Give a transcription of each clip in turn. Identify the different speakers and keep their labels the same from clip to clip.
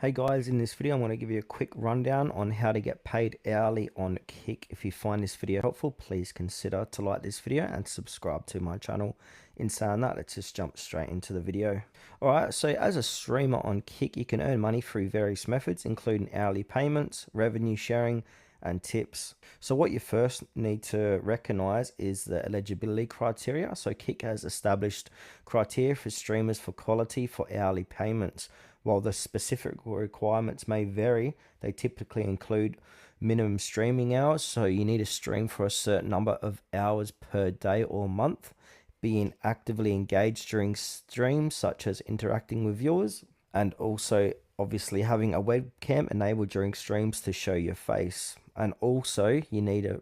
Speaker 1: Hey guys, in this video I'm going to give you a quick rundown on how to get paid hourly on Kick. If you find this video helpful, please consider to like this video and subscribe to my channel. In saying that, let's just jump straight into the video. Alright, so as a streamer on Kick, you can earn money through various methods, including hourly payments, revenue sharing, and tips. So what you first need to recognize is the eligibility criteria. So Kick has established criteria for streamers for quality for hourly payments. While the specific requirements may vary, they typically include minimum streaming hours. So you need to stream for a certain number of hours per day or month, being actively engaged during streams, such as interacting with viewers, and also obviously having a webcam enabled during streams to show your face. And also you need to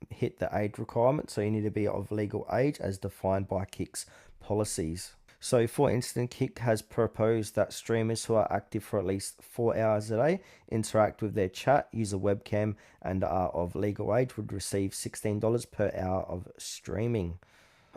Speaker 1: hit the age requirement, so you need to be of legal age as defined by Kick's policies. So for instance, Kick has proposed that streamers who are active for at least 4 hours a day, interact with their chat, use a webcam, and are of legal age would receive $16 per hour of streaming.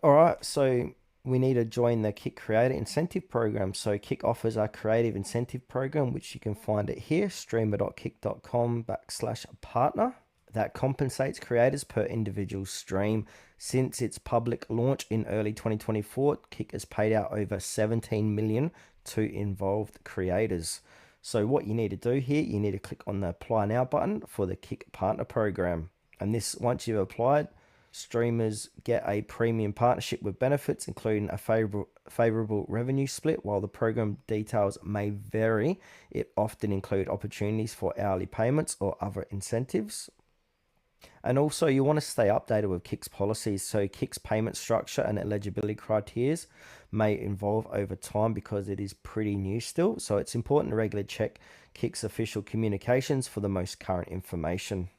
Speaker 1: Alright, so we need to join the Kick Creator Incentive Program. So Kick offers a creative incentive program, which you can find it here, streamer.kick.com/partner, that compensates creators per individual stream. Since its public launch in early 2024, Kick has paid out over 17 million to involved creators. So what you need to do here, you need to click on the Apply Now button for the Kick Partner Program. And this, once you've applied, streamers get a premium partnership with benefits, including a favorable revenue split. While the program details may vary, it often includes opportunities for hourly payments or other incentives. And also you want to stay updated with Kick's policies. So Kick's payment structure and eligibility criteria may evolve over time because it is pretty new still. So it's important to regularly check Kick's official communications for the most current information.